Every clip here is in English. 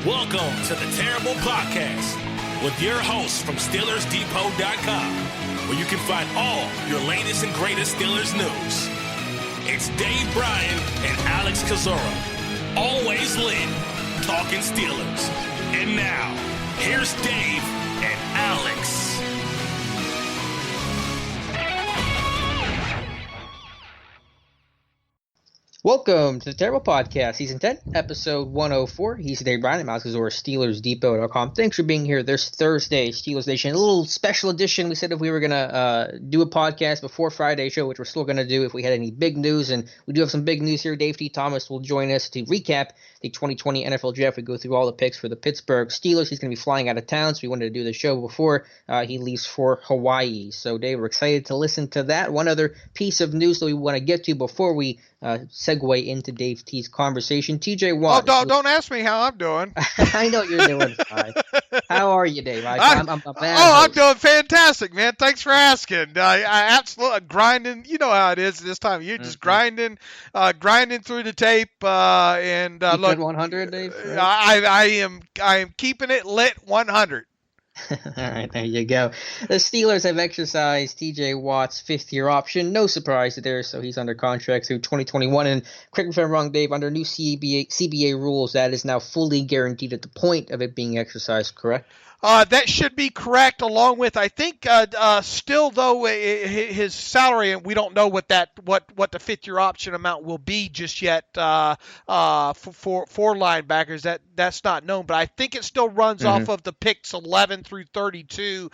Welcome to the Terrible Podcast with your hosts from SteelersDepot.com, where you can find all your latest and greatest Steelers news. It's Dave Bryan and Alex Kozora, always lit, talking Steelers. And now, here's Dave and Alex. Welcome to the Terrible Podcast, Season 10, Episode 104. He's Dave Bryan at SteelersDepot.com. Thanks for being here this Thursday, Steelers Nation. A little special edition. We said if we were going to do a podcast before Friday's show, which we're still going to do if we had any big news, and we do have some big news here. Dave T. Thomas will join us to recap the 2020 NFL Draft. We go through all the picks for the Pittsburgh Steelers. He's going to be flying out of town, so we wanted to do the show before he leaves for Hawaii. So, Dave, we're excited to listen to that. One other piece of news that we want to get to before we segue into Dave T's conversation. TJ Watt. Oh, don't ask me how I'm doing. I know you're doing fine. How are you, Dave? I'm doing fantastic, man. Thanks for asking. I absolutely grinding. You know how it is this time of year. Just grinding through the tape. And look, 100, Dave. Right? I am keeping it lit 100. All right, there you go. The Steelers have exercised TJ Watt's fifth-year option. No surprise there, so he's under contract through 2021. And correct me if I'm wrong, Dave, under new CBA rules, that is now fully guaranteed at the point of it being exercised, correct? That should be correct, along with, I think, still, though, his salary, and we don't know what the fifth-year option amount will be just yet for linebackers. That's not known, but I think it still runs off of the picks 11 through 32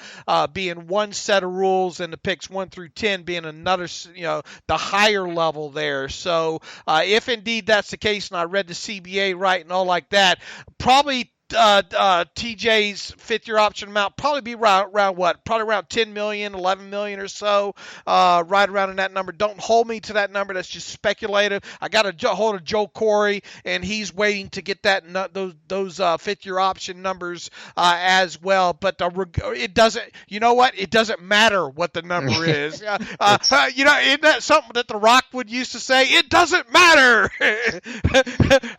being one set of rules, and the picks 1 through 10 being another, the higher level there. So if indeed that's the case, and I read the CBA right and all like that, probably TJ's fifth-year option amount probably be around what? Probably around 10 million, 11 million or so, right around in that number. Don't hold me to that number. That's just speculative. I got a hold of Joe Corey, and he's waiting to get those fifth-year option numbers as well. But it doesn't. You know what? It doesn't matter what the number is. Isn't that something that The Rock would used to say? It doesn't matter.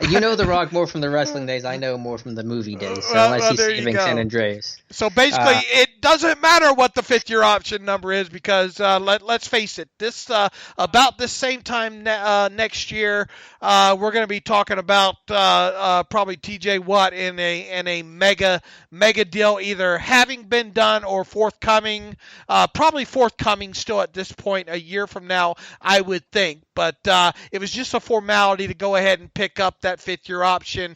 You know The Rock more from the wrestling days. I know more from the movie days, so unless he's saving San Andreas. So basically, it doesn't matter what the fifth-year option number is because let's face it, this about this same time next year, we're going to be talking about probably T.J. Watt in a mega deal, either having been done or forthcoming. Probably forthcoming still at this point, a year from now, I would think. But it was just a formality to go ahead and pick up that fifth-year option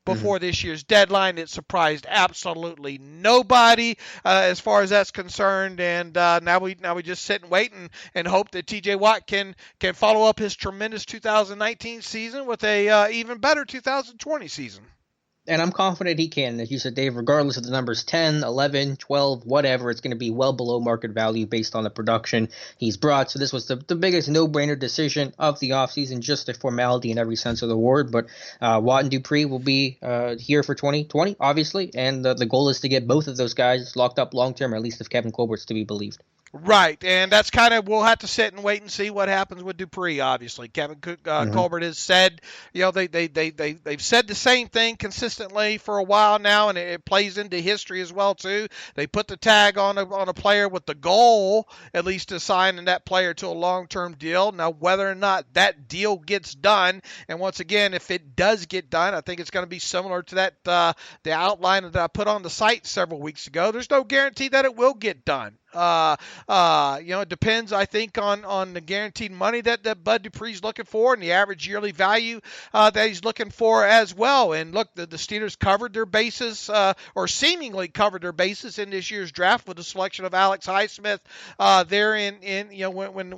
before this year's deadline. It surprised absolutely nobody as far as that's concerned. And now we just sit and wait and hope that T.J. Watt can follow up his tremendous 2019 season with a even better 2020 season. And I'm confident he can. As you said, Dave, regardless of the numbers 10, 11, 12, whatever, it's going to be well below market value based on the production he's brought. So this was the biggest no-brainer decision of the offseason, just a formality in every sense of the word. But Watt and Dupree will be here for 2020, obviously, and the goal is to get both of those guys locked up long-term, or at least if Kevin Colbert's to be believed. Right, and that's kind of, we'll have to sit and wait and see what happens with Dupree, obviously. Kevin Colbert has said, they've said the same thing consistently for a while now, and it plays into history as well, too. They put the tag on a player with the goal, at least to signing that player to a long-term deal. Now, whether or not that deal gets done, and once again, if it does get done, I think it's going to be similar to that the outline that I put on the site several weeks ago. There's no guarantee that it will get done. It depends, I think, on the guaranteed money that Bud Dupree's looking for and the average yearly value that he's looking for as well. And look, the Steelers covered their bases, or seemingly covered their bases in this year's draft with the selection of Alex Highsmith there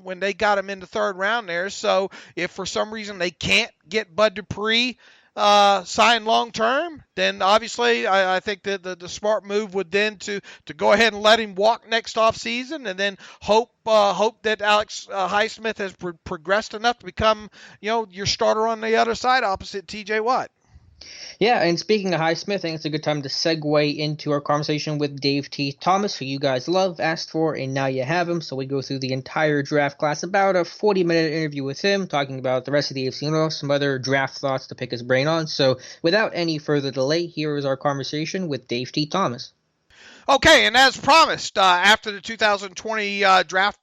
when they got him in the third round there. So if for some reason they can't get Bud Dupree sign long term, then obviously I think that the smart move would then to go ahead and let him walk next off season, and then hope that Alex Highsmith has progressed enough to become your starter on the other side opposite T.J. Watt. Yeah, and speaking of Highsmith, I think it's a good time to segue into our conversation with Dave T. Thomas, who you guys love, asked for, and now you have him. So we go through the entire draft class, about a 40-minute interview with him, talking about the rest of the AFC North, some other draft thoughts to pick his brain on. So without any further delay, here is our conversation with Dave T. Thomas. Okay, and as promised, after the 2020 draft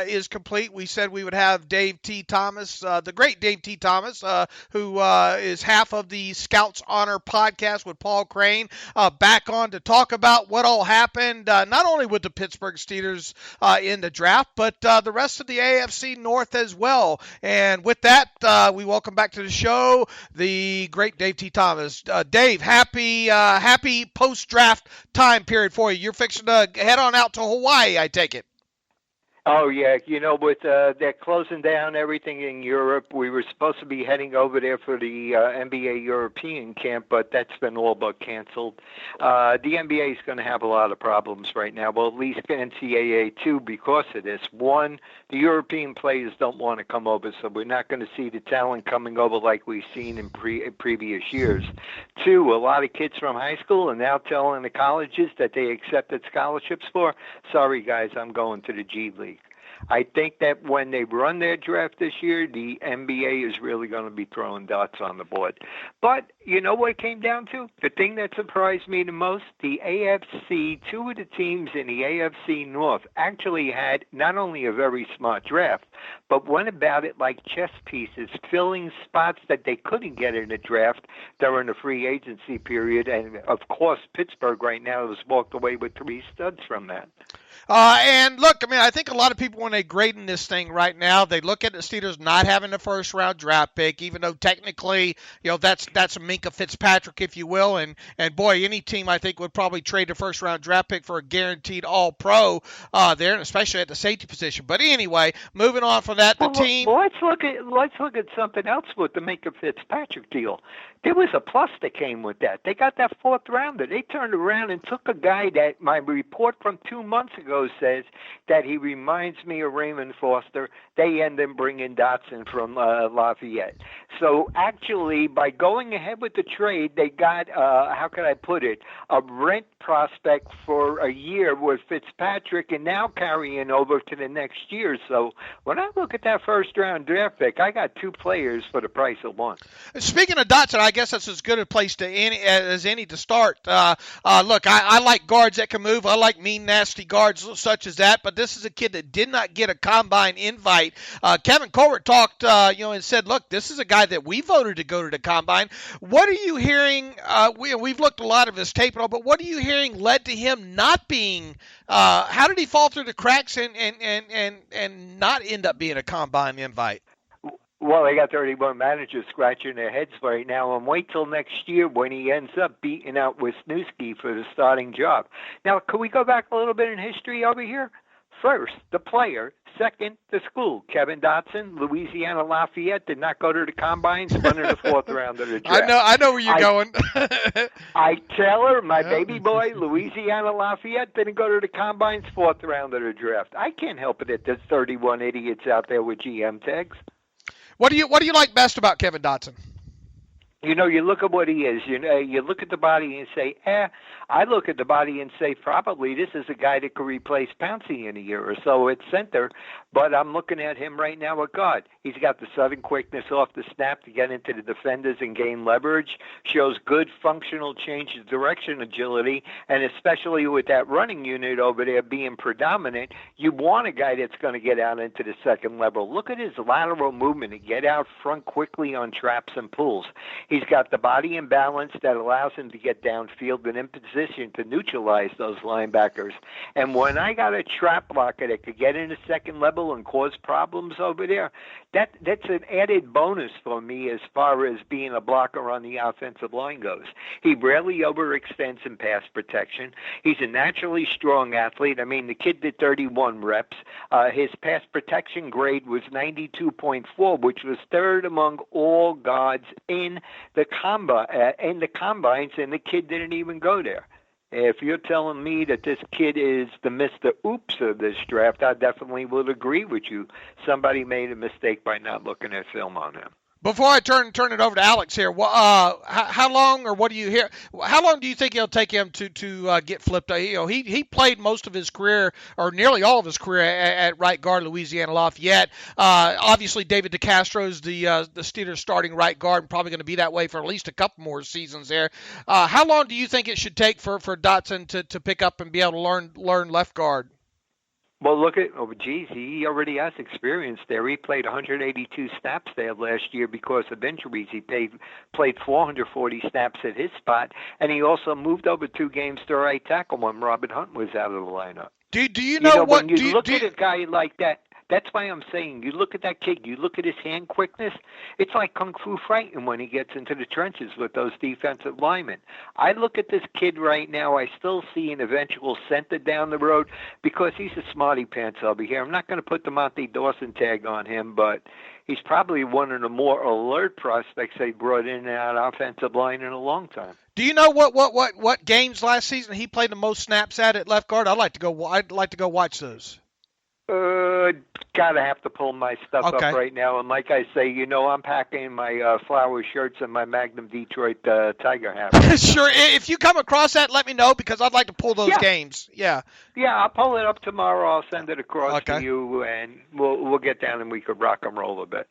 is complete, we said we would have Dave T. Thomas, the great Dave T. Thomas, who is half of the Scouts Honor podcast with Paul Crane, back on to talk about what all happened, not only with the Pittsburgh Steelers in the draft, but the rest of the AFC North as well. And with that, we welcome back to the show the great Dave T. Thomas. Dave, happy post-draft time period for you. You're fixing to head on out to Hawaii, I take it. Oh, yeah. With they're closing down everything in Europe, we were supposed to be heading over there for the NBA European camp, but that's been all but canceled. The NBA is going to have a lot of problems right now, well, at least NCAA too, because of this. One, the European players don't want to come over, so we're not going to see the talent coming over like we've seen in previous years. Two, a lot of kids from high school are now telling the colleges that they accepted scholarships for, sorry, guys, I'm going to the G League. I think that when they run their draft this year, the NBA is really going to be throwing dots on the board. But you know what it came down to? The thing that surprised me the most, the AFC, two of the teams in the AFC North actually had not only a very smart draft, but went about it like chess pieces, filling spots that they couldn't get in the draft during the free agency period. And, of course, Pittsburgh right now has walked away with 3 studs from that. And look, I think a lot of people, when they grading this thing right now, they look at the Steelers not having a first-round draft pick, even though technically, that's a Minkah Fitzpatrick, if you will. And boy, any team I think would probably trade a first-round draft pick for a guaranteed All-Pro there, and especially at the safety position. But anyway, moving on from that, team. Well, let's look at something else with the Minkah Fitzpatrick deal. There was a plus that came with that. They got that 4th rounder. They turned around and took a guy that my report from 2 months ago says that he reminds me of Raymond Foster. They end up bringing Dotson from Lafayette. So actually, by going ahead with the trade, they got, how can I put it, a rent prospect for a year with Fitzpatrick and now carrying over to the next year. So when I look at that first-round draft pick, I got 2 players for the price of 1. Speaking of Dotson, I guess that's as good a place as any to start. Look, I like guards that can move. I like mean, nasty guards such as that, but this is a kid that did not get a combine invite. Kevin Colbert talked, and said, look, this is a guy that we voted to go to the combine. What are you hearing? We've looked a lot of his tape and all, but what are you hearing led to him not being, how did he fall through the cracks and not end up being a combine invite? Well, they got 31 managers scratching their heads right now, and wait till next year when he ends up beating out Wisniewski for the starting job. Now, can we go back a little bit in history over here? First, the player. Second, the school. Kevin Dotson, Louisiana Lafayette, did not go to the combines under the 4th round of the draft. I know where you're going. I tell her, my baby boy, Louisiana Lafayette, didn't go to the combines 4th round of the draft. I can't help it that there's 31 idiots out there with GM tags. What do you like best about Kevin Dotson? You look at what he is. You look at the body and say, I look at the body and say, probably this is a guy that could replace Pouncey in a year or so at center. But I'm looking at him right now at guard. He's got the sudden quickness off the snap to get into the defenders and gain leverage. Shows good functional change of direction agility, and especially with that running unit over there being predominant, you want a guy that's going to get out into the second level. Look at his lateral movement to get out front quickly on traps and pulls. He's got the body and balance that allows him to get downfield and in position to neutralize those linebackers. And when I got a trap blocker that could get in the second level and cause problems over there, that's an added bonus for me as far as being a blocker on the offensive line goes. He rarely overextends in pass protection. He's a naturally strong athlete. The kid did 31 reps. His pass protection grade was 92.4, which was 3rd among all guards in the combines, and the kid didn't even go there. If you're telling me that this kid is the Mr. Oops of this draft, I definitely would agree with you. Somebody made a mistake by not looking at film on him. Before I turn it over to Alex here, how long or what do you hear? How long do you think it'll take him to get flipped? He played most of his career or nearly all of his career at right guard, Louisiana Lafayette. Obviously, David DeCastro's the Steelers starting right guard, and probably going to be that way for at least a couple more seasons there. How long do you think it should take for Dotson to pick up and be able to learn left guard? Well, he already has experience there. He played 182 snaps there last year because of injuries. He played 440 snaps at his spot, and he also moved over 2 games to right tackle when Robert Hunt was out of the lineup. Do you know what? When you look at a guy like that, that's why I'm saying you look at that kid, you look at his hand quickness, it's like kung fu fighting when he gets into the trenches with those defensive linemen. I look at this kid right now, I still see an eventual center down the road because he's a smarty pants over here. I'm not going to put the Monty Dawson tag on him, but he's probably one of the more alert prospects they brought in that offensive line in a long time. Do you know what games last season he played the most snaps at left guard? I'd like to go watch those. Gotta have to pull my stuff up right now. And like I say, I'm packing my flower shirts and my Magnum Detroit Tiger hat. Sure. If you come across that, let me know because I'd like to pull those games. Yeah. Yeah, I'll pull it up tomorrow. I'll send it across to you, and we'll get down and we could rock and roll a bit.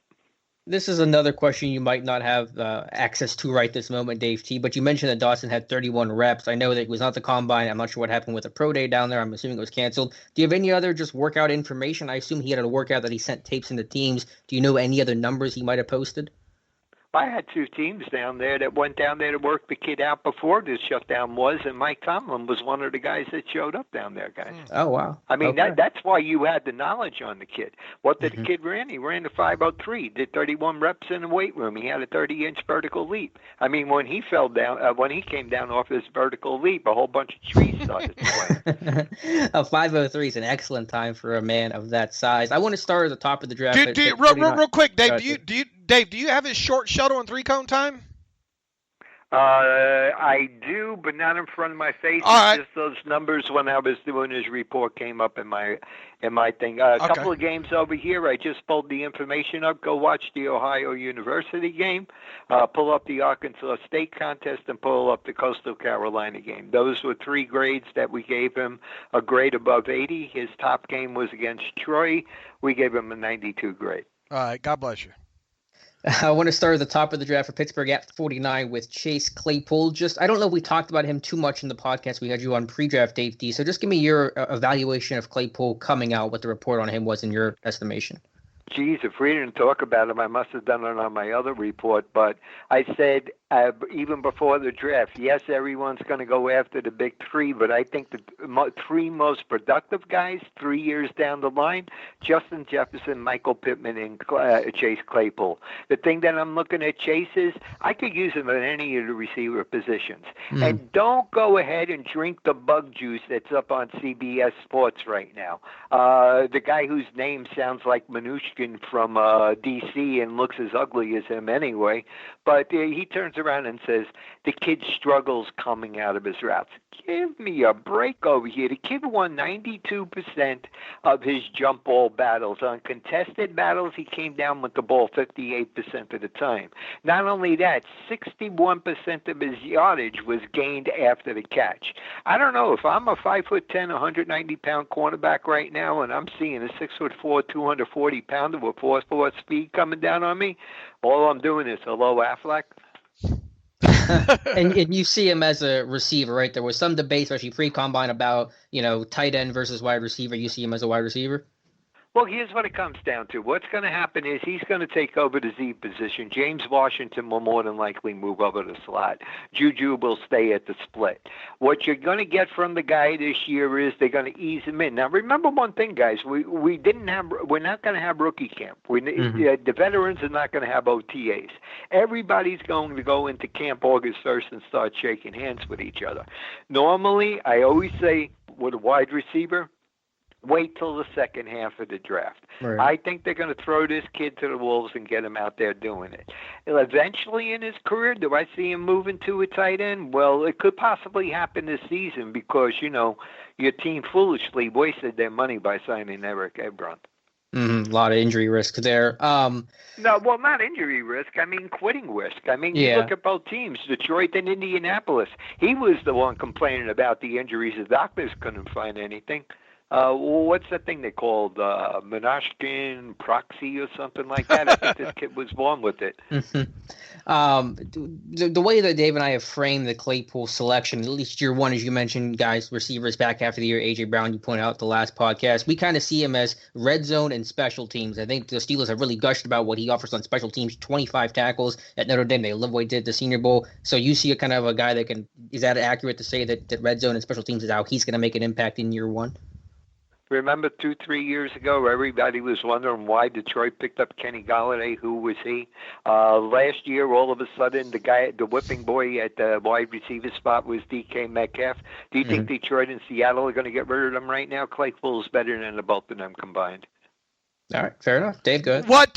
This is another question you might not have access to right this moment, Dave T. But you mentioned that Dawson had 31 reps. I know that it was not the combine. I'm not sure what happened with the pro day down there. I'm assuming it was canceled. Do you have any other just workout information? I assume he had a workout that he sent tapes into teams. Do you know any other numbers he might have posted? I had 2 teams down there that went down there to work the kid out before this shutdown was, and Mike Tomlin was one of the guys that showed up down there, guys. Oh, wow. I mean, that's why you had the knowledge on the kid. What did the kid run? He ran the 503, did 31 reps in the weight room. He had a 30-inch vertical leap. I mean, when he came down off his vertical leap, a whole bunch of trees started swaying. A 503 is an excellent time for a man of that size. I want to start at the top of the draft. Real quick, Dave, Dave, do you have his short shuttle and 3-cone time? I do, but not in front of my face. Just those numbers when I was doing his report came up in my thing. A couple of games over here, I just pulled the information up. Go watch the Ohio University game, pull up the Arkansas State contest, and pull up the Coastal Carolina game. Those were 3 grades that we gave him, a grade above 80. His top game was against Troy. We gave him a 92 grade. All right, God bless you. I want to start at the top of the draft for Pittsburgh at 49 with Chase Claypool. I don't know if we talked about him too much in the podcast. We had you on pre-draft, Dave D. So just give me your evaluation of Claypool coming out, what the report on him was in your estimation. Geez, if we didn't talk about him, I must have done it on my other report. But I said even before the draft, yes, everyone's going to go after the big 3, but I think the 3 most productive guys 3 years down the line, Justin Jefferson, Michael Pittman, and Chase Claypool. The thing that I'm looking at Chase is I could use him at any of the receiver positions. And don't go ahead and drink the bug juice that's up on CBS Sports right now. The guy whose name sounds like Mnuchin from D.C. and looks as ugly as him anyway, but he turns around and says the kid struggles coming out of his routes. Give me a break over here. The kid won 92% of his jump ball battles. On contested battles, he came down with the ball 58% of the time. Not only that, 61% of his yardage was gained after the catch. I don't know, if I'm a 5'10", 190-pound cornerback right now and I'm seeing a 6'4", 240-pounder with 4.4 speed coming down on me, all I'm doing is hello, Affleck. and you see him as a receiver, right? There was some debate, especially pre-combine, about, tight end versus wide receiver. You see him as a wide receiver? Well, here's what it comes down to. What's going to happen is he's going to take over the Z position. James Washington will more than likely move over the slot. Juju will stay at the split. What you're going to get from the guy this year is they're going to ease him in. Now, remember one thing, guys. We're not going to have rookie camp. The veterans are not going to have OTAs. Everybody's going to go into camp August 1st and start shaking hands with each other. Normally, I always say with a wide receiver, wait till the second half of the draft. Right. I think they're going to throw this kid to the wolves and get him out there doing it. Eventually in his career, do I see him moving to a tight end? Well, it could possibly happen this season because, your team foolishly wasted their money by signing Eric Ebron. A lot of injury risk there. No, well, not injury risk. I mean, quitting risk. I mean, you look at both teams, Detroit and Indianapolis. He was the one complaining about the injuries. The doctors couldn't find anything. What's that thing they called Monashkin proxy or something like that? I think this kid was born with it. The way that Dave and I have framed the Claypool selection, at least year one, as you mentioned, guys, receivers back half of the year, A.J. Brown, you pointed out the last podcast, we kind of see him as red zone and special teams. I think the Steelers have really gushed about what he offers on special teams, 25 tackles at Notre Dame. They love what he did at the Senior Bowl. So you see a kind of a guy that can – is that accurate to say that red zone and special teams is how he's going to make an impact in year one? Remember 2-3 years ago, everybody was wondering why Detroit picked up Kenny Golladay. Who was he? Last year, all of a sudden, the whipping boy at the wide receiver spot was DK Metcalf. Do you think Detroit and Seattle are going to get rid of them right now? Claypool's better than the both of them combined. All right, fair enough. Dave, go ahead. What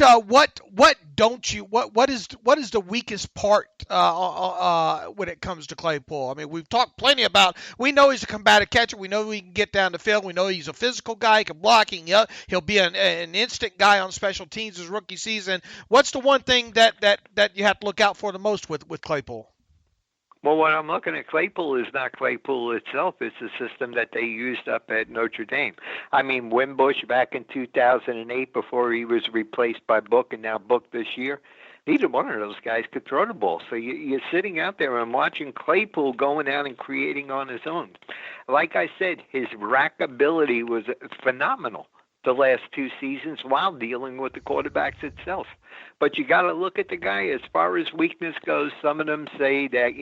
is the weakest part when it comes to Claypool? I mean, we've talked plenty about. We know he's a combative catcher. We know he can get down the field. We know he's a physical guy. He can block. He'll be an instant guy on special teams his rookie season. What's the one thing that you have to look out for the most with Claypool? Well, what I'm looking at Claypool is not Claypool itself. It's the system that they used up at Notre Dame. I mean, Wimbush back in 2008 before he was replaced by Book and now Book this year, neither one of those guys could throw the ball. So you're sitting out there and watching Claypool going out and creating on his own. Like I said, his rack ability was phenomenal the last 2 seasons while dealing with the quarterbacks itself. But you got to look at the guy as far as weakness goes. Some of them say that,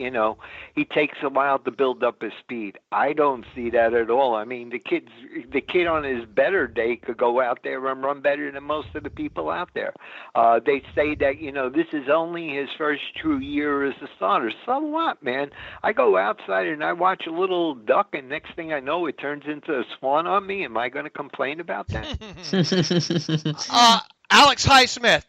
he takes a while to build up his speed. I don't see that at all. I mean, the kid on his better day could go out there and run better than most of the people out there. They say that, this is only his first true year as a starter. So what, man? I go outside and I watch a little duck, and next thing I know, it turns into a swan on me. Am I going to complain about that? Alex Highsmith,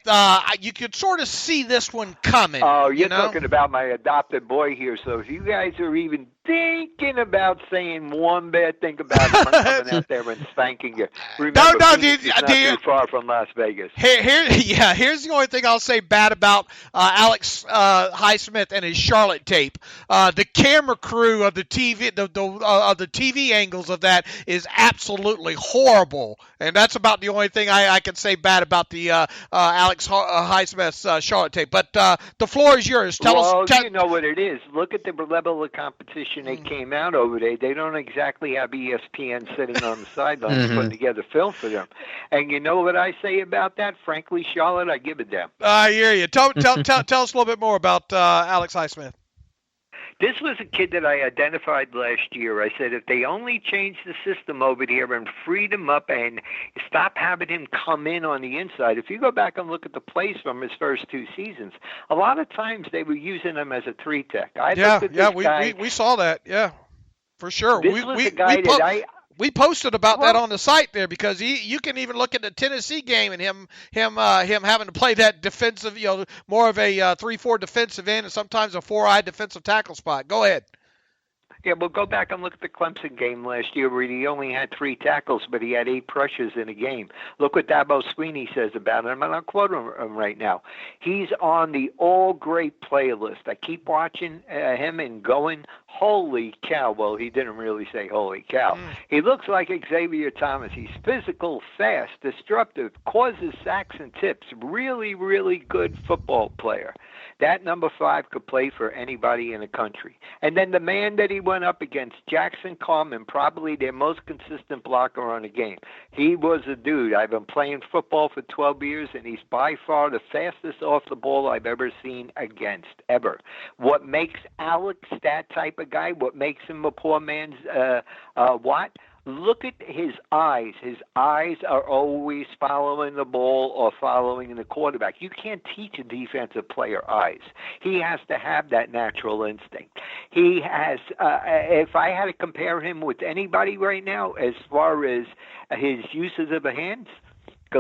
you could sort of see this one coming. Oh, you're talking about my adopted boy here. So if you guys are even thinking about saying one bad thing about him, I'm coming out there and spanking you. Remember, it's not too far from Las Vegas. Here's the only thing I'll say bad about Alex Highsmith and his Charlotte tape. The camera crew of the TV, of the TV angles of that is absolutely horrible, and that's about the only thing I can say bad about the Alex Highsmith's Charlotte tape. But the floor is yours. Tell us. You know what it is. Look at the level of competition they came out over there. They don't exactly have ESPN sitting on the sidelines putting together film for them. And you know what I say about that? Frankly, Charlotte, I give a damn. I hear you. Tell us a little bit more about Alex Highsmith. This was a kid that I identified last year. I said if they only changed the system over here and freed him up and stop having him come in on the inside. If you go back and look at the plays from his first 2 seasons, a lot of times they were using him as a 3-tech. We saw that. Yeah, for sure. This was a guy that we posted about that on the site there because you can even look at the Tennessee game and him having to play that defensive, more of a 3-4 defensive end and sometimes a 4-eye defensive tackle spot. Go ahead. Yeah, well, go back and look at the Clemson game last year where he only had 3 tackles, but he had 8 pressures in a game. Look what Dabo Sweeney says about him, and I'll quote him right now. He's on the all-great playlist. I keep watching him and going, holy cow. Well, he didn't really say holy cow. He looks like Xavier Thomas. He's physical, fast, disruptive, causes sacks and tips. Really, really good football player. That number 5 could play for anybody in the country. And then the man that he went up against, Jackson Carman, probably their most consistent blocker on the game. He was a dude. I've been playing football for 12 years, and he's by far the fastest off the ball I've ever seen against, ever. What makes Alex that type of guy, what makes him a poor man's Watt? Look at his eyes. His eyes are always following the ball or following the quarterback. You can't teach a defensive player eyes. He has to have that natural instinct. He has, if I had to compare him with anybody right now as far as his uses of the hands,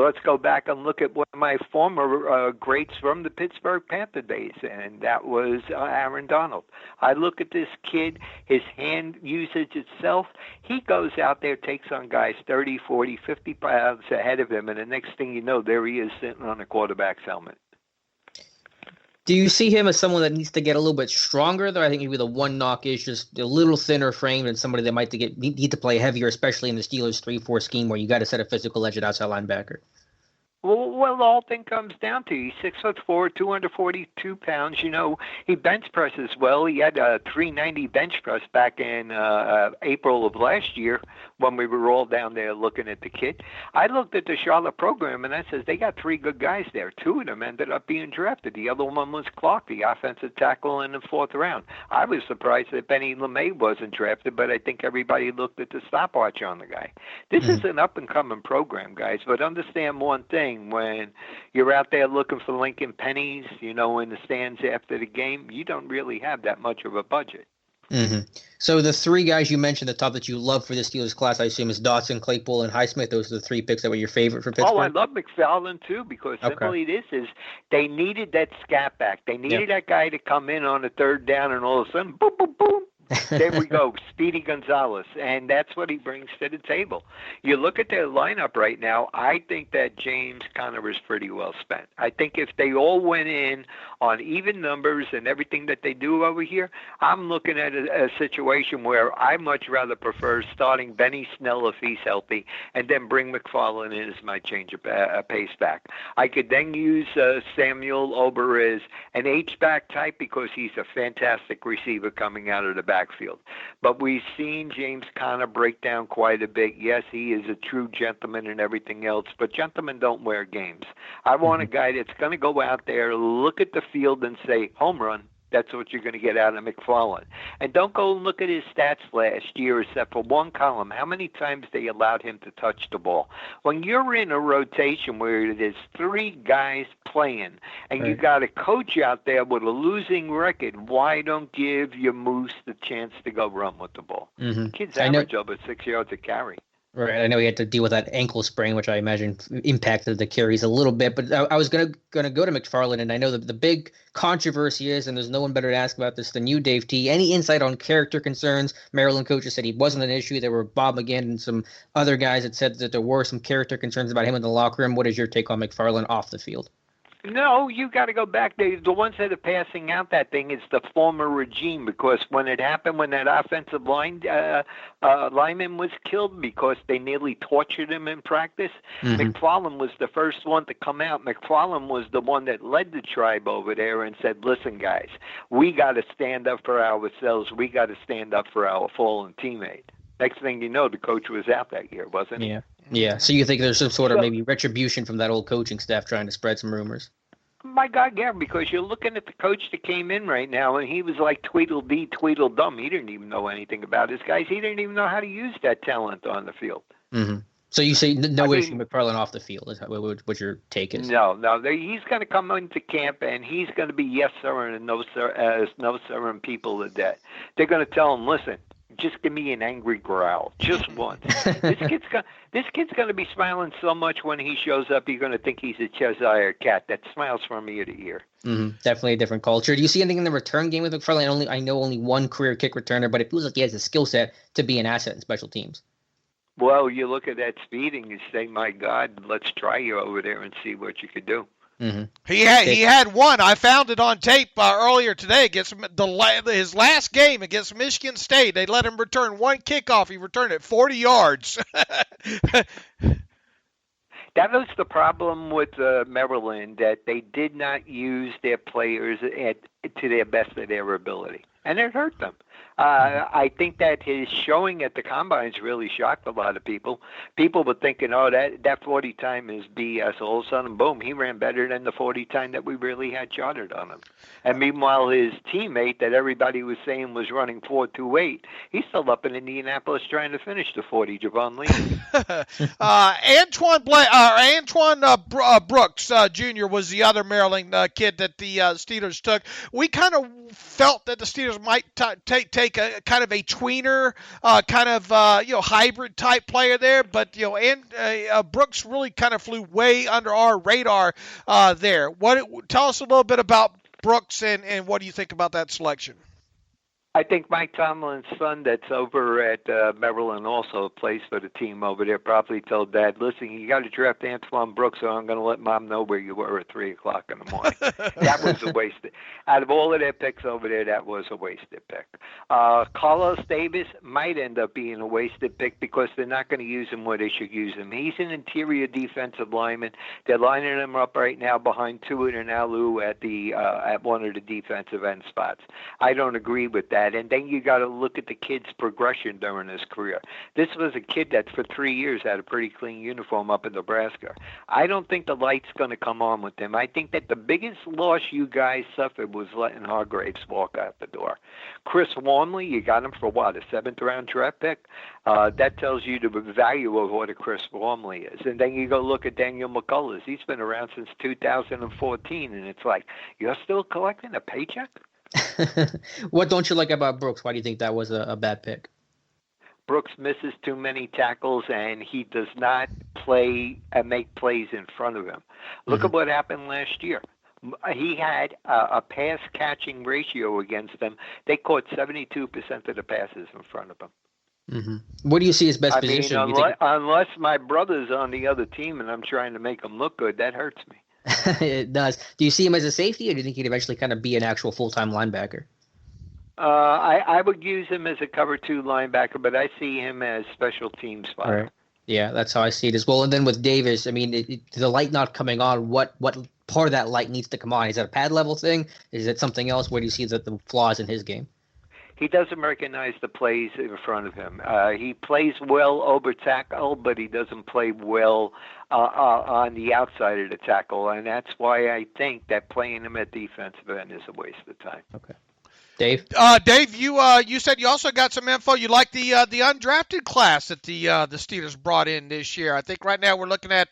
let's go back and look at one of my former greats from the Pittsburgh Panther days, and that was Aaron Donald. I look at this kid, his hand usage itself. He goes out there, takes on guys 30, 40, 50 pounds ahead of him, and the next thing you know, there he is sitting on a quarterback's helmet. Do you see him as someone that needs to get a little bit stronger, though? I think maybe the one knock is just a little thinner framed and somebody that might need to play heavier, especially in the Steelers 3-4 scheme where you got to set a physical edge at outside linebacker. Well, the whole thing comes down to he's 6'4", 242 pounds. You know, he bench presses well. He had a 390 bench press back in April of last year when we were all down there looking at the kid. I looked at the Charlotte program, and that says they got 3 good guys there. 2 of them ended up being drafted. The other one was Clark, the offensive tackle in the 4th round. I was surprised that Benny LeMay wasn't drafted, but I think everybody looked at the stopwatch on the guy. This is an up-and-coming program, guys, but understand one thing. When you're out there looking for Lincoln pennies, you know, in the stands after the game, you don't really have that much of a budget. Mm-hmm. So the 3 guys you mentioned at the top that you love for the Steelers class, I assume, is Dotson, Claypool, and Highsmith. Those are the 3 picks that were your favorite for Pittsburgh? Oh, I love McFarland, too, because simply this is they needed that scat back. They needed that guy to come in on a 3rd down, and all of a sudden, boom, boom, boom. There we go, Speedy Gonzalez, and that's what he brings to the table. You look at their lineup right now, I think that James Conner is pretty well spent. I think if they all went in on even numbers and everything that they do over here, I'm looking at a situation where I much rather prefer starting Benny Snell if he's healthy and then bring McFarland in as my change of pace back. I could then use Samuel Ober as an H-back type because he's a fantastic receiver coming out of the backfield. But we've seen James Conner break down quite a bit. Yes, he is a true gentleman and everything else, but gentlemen don't wear games. I want a guy that's going to go out there, look at the field and say, home run. That's what you're going to get out of McFarland. And don't go and look at his stats last year except for one column, how many times they allowed him to touch the ball. When you're in a rotation where there's 3 guys playing and you got a coach out there with a losing record, why don't give your Moose the chance to go run with the ball? Kids average over 6 yards a carry. Right. I know he had to deal with that ankle sprain, which I imagine impacted the carries a little bit. But I was gonna go to McFarland, and I know that the big controversy is, and there's no one better to ask about this than you, Dave T. Any insight on character concerns? Maryland coaches said he wasn't an issue. There were Bob McGinn and some other guys that said that there were some character concerns about him in the locker room. What is your take on McFarland off the field? No, you got to go back. The ones that are passing out that thing is the former regime, because when it happened, when that offensive lineman was killed because they nearly tortured him in practice, McFarland was the first one to come out. McFarland was the one that led the tribe over there and said, listen, guys, we got to stand up for ourselves. We got to stand up for our fallen teammate. Next thing you know, the coach was out that year, wasn't he? Yeah. So you think there's some sort of maybe retribution from that old coaching staff trying to spread some rumors? My God, yeah, because you're looking at the coach that came in right now, and he was like Tweedledee, Tweedledum. He didn't even know anything about his guys. He didn't even know how to use that talent on the field. So you say no issue McFarland off the field is what your take is? No. He's going to come into camp, and he's going to be yes, sir, and no, sir, no, sir, and people of that. They're going to tell him, listen, just give me an angry growl, just once. This kid's going to be smiling so much when he shows up, you're going to think he's a Cheshire cat that smiles from ear to ear. Definitely a different culture. Do you see anything in the return game with McFarland? I know only one career kick returner, but it feels like he has a skill set to be an asset in special teams. Well, you look at that speed and you say, my God, let's try you over there and see what you could do. He had one. I found it on tape earlier today against his last game against Michigan State. They let him return one kickoff. He returned it 40 yards. That was the problem with Maryland, that they did not use their players to their best of their ability, and it hurt them. I think that his showing at the Combines really shocked a lot of people. People were thinking, oh, that 40 time is BS. All of a sudden, boom, he ran better than the 40 time that we really had charted on him. And meanwhile, his teammate that everybody was saying was running 4.28, he's still up in Indianapolis trying to finish the 40, Javon Lee. Antoine Brooks Jr. was the other Maryland kid that the Steelers took. We kind of felt that the Steelers might take take a kind of a tweener, hybrid type player there. But Brooks really kind of flew way under our radar there. Tell us a little bit about Brooks and what do you think about that selection? I think Mike Tomlin's son that's over at Maryland also plays for the team over there probably told Dad, listen, you got to draft Antoine Brooks or I'm going to let Mom know where you were at 3 o'clock in the morning. That was a wasted. Out of all of their picks over there, that was a wasted pick. Carlos Davis might end up being a wasted pick because they're not going to use him where they should use him. He's an interior defensive lineman. They're lining him up right now behind Tuitt and Alu at one of the defensive end spots. I don't agree with that. And then you got to look at the kid's progression during his career. This was a kid that for 3 years had a pretty clean uniform up in Nebraska. I don't think the light's going to come on with him. I think that the biggest loss you guys suffered was letting Hargraves walk out the door. Chris Wormley, you got him for what, a 7th-round draft pick? That tells you the value of what a Chris Wormley is. And then you go look at Daniel McCullers. He's been around since 2014, and it's like, you're still collecting a paycheck? What don't you like about Brooks? Why do you think that was a bad pick? Brooks misses too many tackles, and he does not play and make plays in front of him. Look at what happened last year. He had a pass-catching ratio against them. They caught 72% of the passes in front of him. What do you see as best position? Unless my brother's on the other team and I'm trying to make him look good, that hurts me. It does. Do you see him as a safety, or do you think he'd eventually kind of be an actual full-time linebacker? I would use him as a cover 2 linebacker, but I see him as special teams spotter. Right. Yeah, that's how I see it as well. And then with Davis, I mean, the light not coming on, what part of that light needs to come on? Is that a pad level thing? Is it something else? Where do you see the flaws in his game? He doesn't recognize the plays in front of him. He plays well over tackle, but he doesn't play well on the outside of the tackle, and that's why I think that playing him at defensive end is a waste of time. Okay. Dave? Dave, you said you also got some info. You like the undrafted class that the Steelers brought in this year. I think right now we're looking at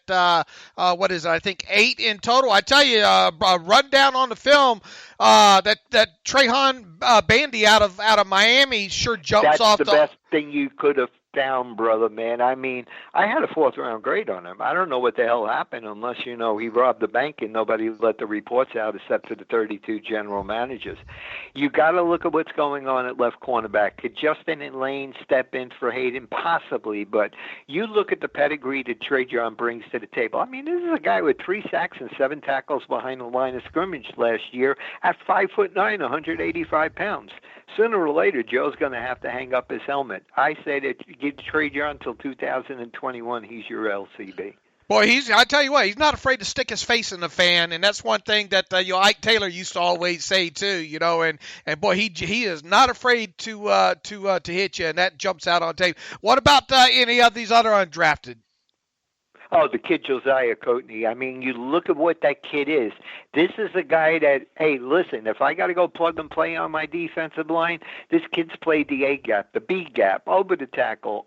what is it? I think 8 in total. I tell you, rundown on the film that Trahan Bandy out of Miami sure jumps off. That's the best thing you could have down, brother, man. I mean, I had a 4th-round grade on him. I don't know what the hell happened unless, he robbed the bank and nobody let the reports out except for the 32 general managers. You got to look at what's going on at left cornerback. Could Justin and Lane step in for Hayden? Possibly, but you look at the pedigree that Trajan brings to the table. I mean, this is a guy with 3 sacks and 7 tackles behind the line of scrimmage last year at 5'9", 185 pounds. Sooner or later, Joe's going to have to hang up his helmet. I say that give Trajan until 2021. He's your LCB. Boy, I tell you what, he's not afraid to stick his face in the fan, and that's one thing that Ike Taylor used to always say too. And boy, he is not afraid to hit you, and that jumps out on tape. What about any of these other undrafted? Oh, the kid Josiah Coatney. I mean, you look at what that kid is. This is a guy that, hey, listen, if I got to go plug and play on my defensive line, this kid's played the A gap, the B gap, over the tackle,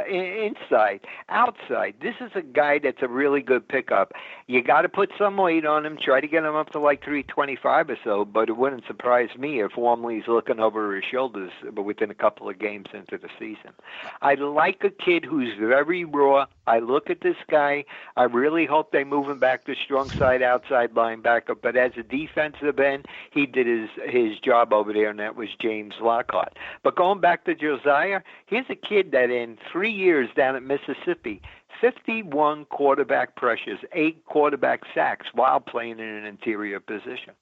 inside, outside. This is a guy that's a really good pickup. You got to put some weight on him, try to get him up to like 325 or so, but it wouldn't surprise me if Wormley's looking over his shoulders within a couple of games into the season. I like a kid who's very raw. I look at this guy. I really hope they move him back to strong side, outside linebacker. But as a defensive end, he did his job over there, and that was James Lockhart. But going back to Josiah, here's a kid that in 3 years down at Mississippi, 51 quarterback pressures, 8 quarterback sacks while playing in an interior position.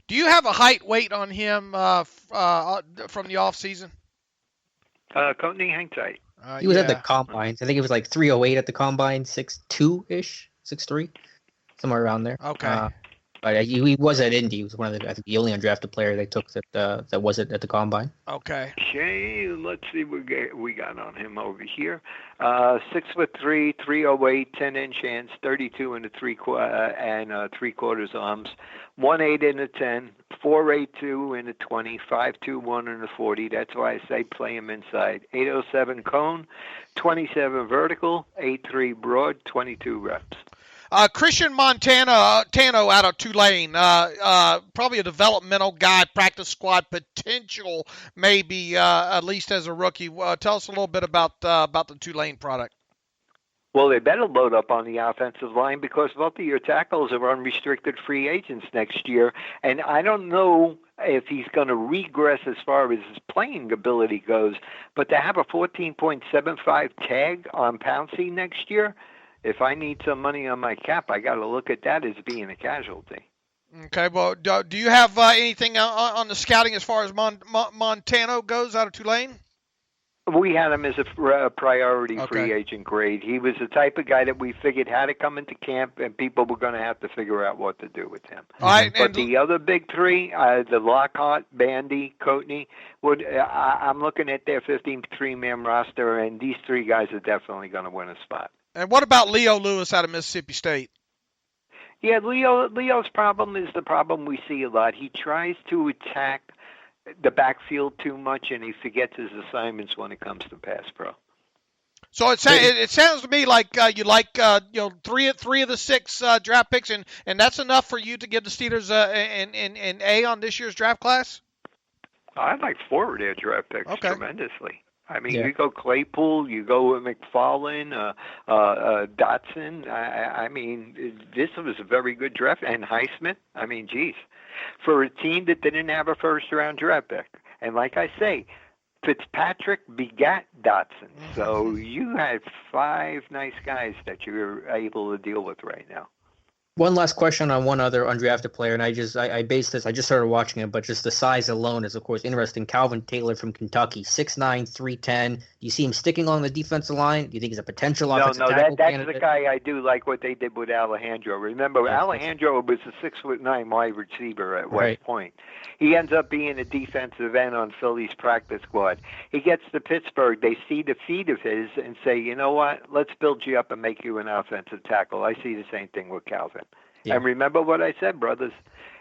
Do you have a height weight on him from the offseason? Coatney, hang tight. He was at the combines. I think it was like 308 at the combine, 6'2"-ish, 6'3", somewhere around there. Okay. But he was at Indy. He was one of the only undrafted player they took that wasn't at the combine. Okay. Okay, let's see what we got on him over here. 6'3", 308, 10-inch hands, 32 and 3/4 arms, 1.8 in the 10, 4.82 in the 20, 5.21 in the 40. That's why I say play him inside. 807 cone, 27 vertical, 8.3 broad, 22 reps. Christian Tano out of Tulane, probably a developmental guy, practice squad potential, maybe at least as a rookie. Tell us a little bit about the Tulane product. Well, they better load up on the offensive line because both of your tackles are unrestricted free agents next year. And I don't know if he's going to regress as far as his playing ability goes, but to have a 14.75 tag on Pouncey next year, if I need some money on my cap, I got to look at that as being a casualty. Okay, well, do you have anything on the scouting as far as Montano goes out of Tulane? We had him as a priority Okay. free agent grade. He was the type of guy that we figured had to come into camp, and people were going to have to figure out what to do with him. All right, But the other big three, the Lockhart, Bandy, Coatney, I'm looking at their 53-man roster, and these three guys are definitely going to win a spot. And what about Leo Lewis out of Mississippi State? Yeah, Leo's problem is the problem we see a lot. He tries to attack the backfield too much, and he forgets his assignments when it comes to pass pro. So it sounds to me like you like three of the six draft picks, and that's enough for you to give the Steelers an A on this year's draft class. I like 4 of their draft picks tremendously. I mean, Yeah. You go Claypool, you go with McFarlane, Dotson. I mean, this was a very good draft, and Highsmith. I mean, geez, for a team that didn't have a first-round draft pick, and like I say, Fitzpatrick begat Dotson. So you had 5 nice guys that you're able to deal with right now. One last question on one other undrafted player, and I based this. I just started watching it, but just the size alone is, of course, interesting. Calvin Taylor from Kentucky, 6'9", 310. Do you see him sticking on the defensive line? Do you think he's a potential offensive tackle that's candidate? the guy I do like what they did with Alejandro. Remember, Alejandro was a 6'9" wide receiver at West Point. He ends up being a defensive end on Philly's practice squad. He gets to Pittsburgh. They see the feet of his and say, you know what? Let's build you up and make you an offensive tackle. I see the same thing with Calvin. Yeah. And remember what I said, brothers.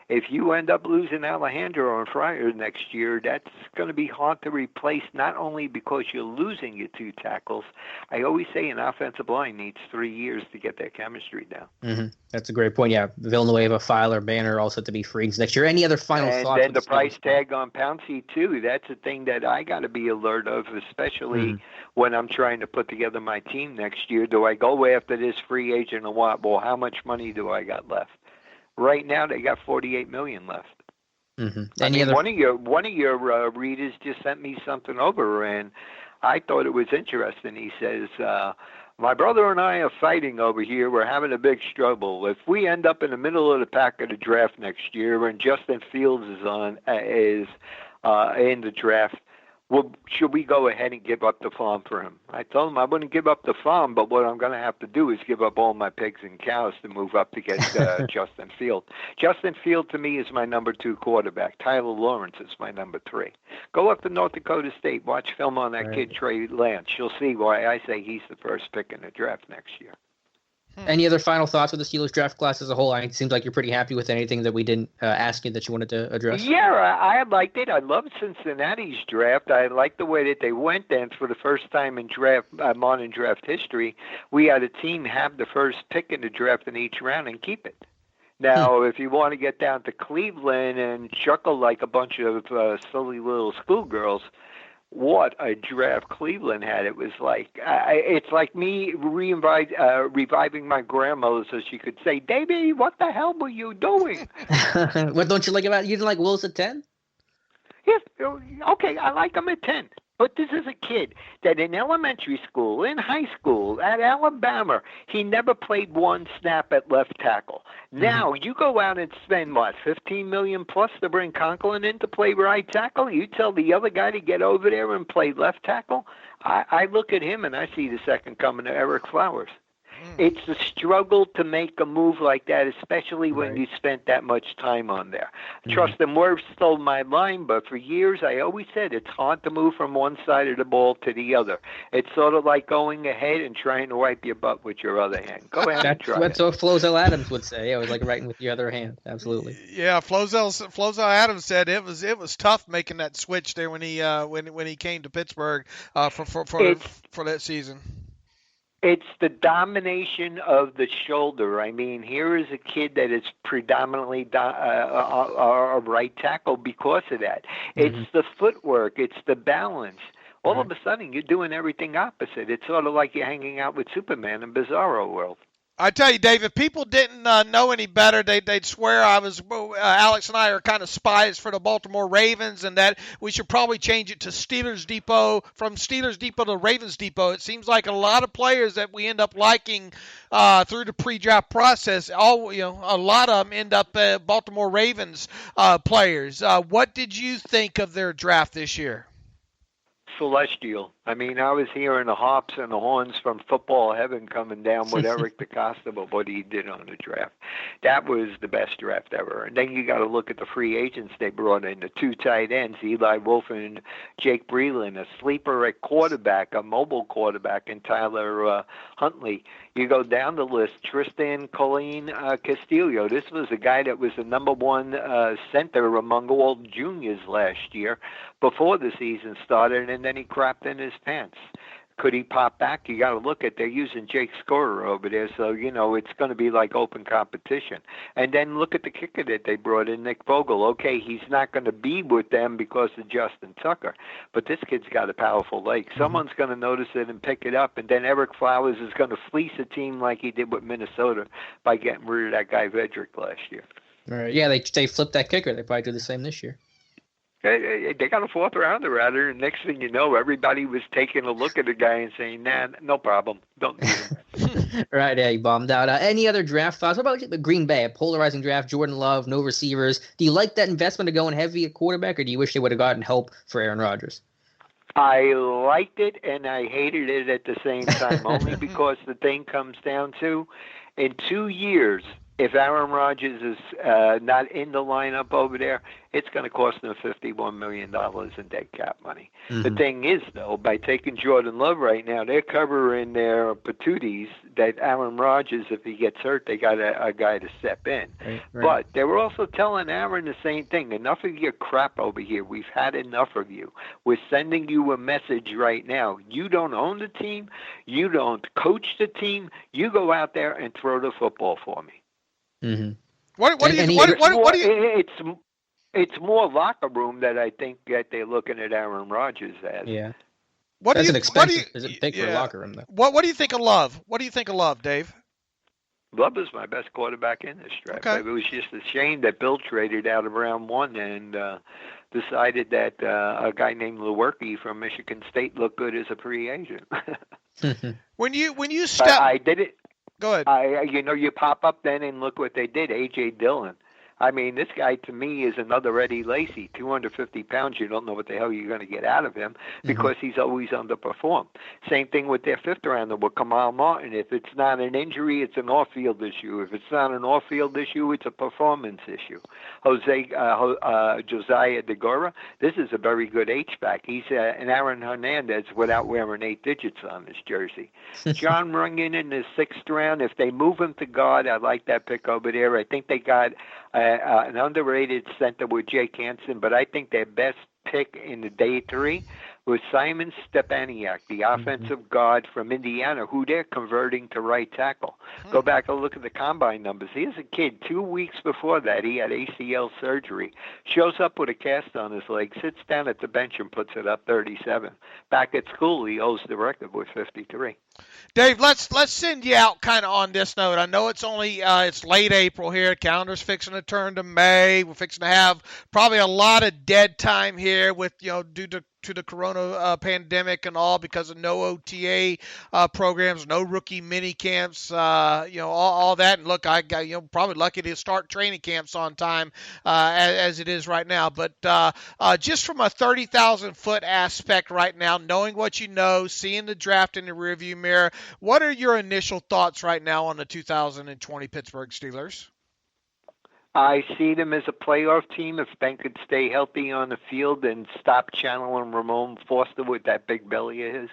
If you end up losing Alejandro and Fryer next year, that's going to be hard to replace, not only because you're losing your 2 tackles. I always say an offensive line needs 3 years to get their chemistry down. Mm-hmm. That's a great point. Yeah, Villanueva, Filer, Banner all set to be frees next year. Any other final thoughts? And then the price tag on Pouncey, too. That's a thing that I got to be alert of, especially when I'm trying to put together my team next year. Do I go after this free agent or what? Well, how much money do I got left? Right now, they got $48 million left. Mm-hmm. One of your readers just sent me something over, and I thought it was interesting. He says, "My brother and I are fighting over here. We're having a big struggle. If we end up in the middle of the pack of the draft next year, and Justin Fields is in the draft, well, should we go ahead and give up the farm for him?" I told him I wouldn't give up the farm, but what I'm going to have to do is give up all my pigs and cows to move up to get Justin Fields. Justin Fields, to me, is my number 2 quarterback. Tyler Lawrence is my number 3. Go up to North Dakota State. Watch film on that kid, Trey Lance. You'll see why I say he's the first pick in the draft next year. Any other final thoughts with the Steelers draft class as a whole? It seems like you're pretty happy with anything that we didn't ask you that you wanted to address. Yeah, I liked it. I loved Cincinnati's draft. I liked the way that they went. And for the first time in modern draft history, we had a team have the first pick in the draft in each round and keep it. Now, if you want to get down to Cleveland and chuckle like a bunch of silly little schoolgirls, what a draft Cleveland had. It was like, it's like me reviving my grandmother so she could say, "Davey, what the hell were you doing?" What don't you like about it? You didn't like Willis at 10? Yes, okay, I like him at 10. But this is a kid that in elementary school, in high school, at Alabama, he never played one snap at left tackle. Now, you go out and spend, $15 million plus to bring Conklin in to play right tackle? You tell the other guy to get over there and play left tackle? I look at him and I see the second coming of Eric Flowers. It's a struggle to make a move like that, especially when you spent that much time on there. Trust them, Worth stole my line, but for years I always said it's hard to move from one side of the ball to the other. It's sort of like going ahead and trying to wipe your butt with your other hand. Go ahead and try That's what Flozell Adams would say. Yeah, it was like writing with your other hand. Absolutely. Yeah, Flozell Adams said it was tough making that switch there when he came to Pittsburgh for that season. It's the domination of the shoulder. I mean, here is a kid that is predominantly a right tackle because of that. It's the footwork. It's the balance. All of a sudden, you're doing everything opposite. It's sort of like you're hanging out with Superman in Bizarro World. I tell you, Dave, if people didn't know any better, they'd swear Alex and I are kind of spies for the Baltimore Ravens, and that we should probably change it to Steelers Depot, from Steelers Depot to Ravens Depot. It seems like a lot of players that we end up liking through the pre-draft process, a lot of them end up Baltimore Ravens players. What did you think of their draft this year? Celestial. I mean, I was hearing the hops and the horns from football heaven coming down with Eric DeCosta about what he did on the draft. That was the best draft ever. And then you got to look at the free agents they brought in, the two tight ends, Eli Wolf and Jake Breland, a sleeper at quarterback, a mobile quarterback, and Tyler Huntley. You go down the list, Tristan Colleen Castillo. This was a guy that was the number one center among all juniors last year before the season started, and then he crapped in his pants. Could he pop back? You got to look at, they're using Jake Scorer over there, so, it's going to be like open competition. And then look at the kicker that they brought in, Nick Vogel. Okay, he's not going to be with them because of Justin Tucker, but this kid's got a powerful leg. Someone's going to notice it and pick it up, and then Eric Flowers is going to fleece a team like he did with Minnesota by getting rid of that guy Vedrick last year. All right. Yeah, they flipped that kicker. They probably do the same this year. They got a fourth rounder out there, and next thing you know, everybody was taking a look at the guy and saying, nah, no problem. Don't need him. Right, yeah, he bombed out. Any other draft thoughts? What about Green Bay? A polarizing draft, Jordan Love, no receivers. Do you like that investment of going heavy at quarterback, or do you wish they would have gotten help for Aaron Rodgers? I liked it, and I hated it at the same time, only because the thing comes down to, in 2 years, if Aaron Rodgers is not in the lineup over there, it's going to cost them $51 million in dead cap money. The thing is, though, by taking Jordan Love right now, they're covering their patooties that Aaron Rodgers, if he gets hurt, they got a guy to step in. Right. But they were also telling Aaron the same thing. Enough of your crap over here. We've had enough of you. We're sending you a message right now. You don't own the team. You don't coach the team. You go out there and throw the football for me. What do you? It's more locker room that I think that they're looking at Aaron Rodgers as. Yeah. That's an expensive. Is it big for locker room though? What do you think of Love? What do you think of Love, Dave? Love is my best quarterback in this draft. Okay. It was just a shame that Bill traded out of round one and decided that a guy named Lewerke from Michigan State looked good as a free agent. When you step, I did it. Go ahead. You pop up then and look what they did. A.J. Dillon. I mean, this guy to me is another Eddie Lacy, 250 pounds. You don't know what the hell you're going to get out of him because he's always underperformed. Same thing with their fifth rounder with Kamal Martin. If it's not an injury, it's an off-field issue. If it's not an off-field issue, it's a performance issue. Josiah DeGora, this is a very good H-back. He's an Aaron Hernandez without wearing 8 digits on his jersey. John Runyon in the 6th round, if they move him to guard, I like that pick over there. I think they got an underrated center with Jake Hansen, but I think their best pick in the day 3 was Simon Stepaniak, the offensive guard from Indiana, who they're converting to right tackle. Go back and look at the combine numbers. Here's a kid, 2 weeks before that, he had ACL surgery, shows up with a cast on his leg, sits down at the bench and puts it up 37. Back at school, he holds the record with 53. Dave, let's send you out kind of on this note. I know it's only it's late April here. Calendar's fixing to turn to May. We're fixing to have probably a lot of dead time here with due to the corona pandemic and all, because of no OTA programs, no rookie mini camps, all that. And look, I got probably lucky to start training camps on time as it is right now. But just from a 30,000-foot aspect right now, knowing what you know, seeing the draft in the rearview mirror, what are your initial thoughts right now on the 2020 Pittsburgh Steelers? I see them as a playoff team if Ben could stay healthy on the field and stop channeling Ramon Foster with that big belly of his.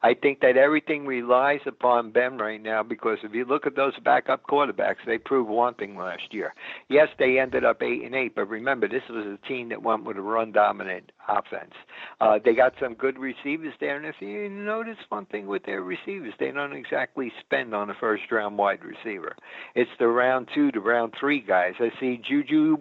I think that everything relies upon Ben right now, because if you look at those backup quarterbacks, they proved one thing last year. Yes, they ended up 8-8, but remember, this was a team that went with a run-dominant offense. They got some good receivers there, and if you notice one thing with their receivers, they don't exactly spend on a first-round wide receiver. It's the round 2 to round 3 guys. I see Juju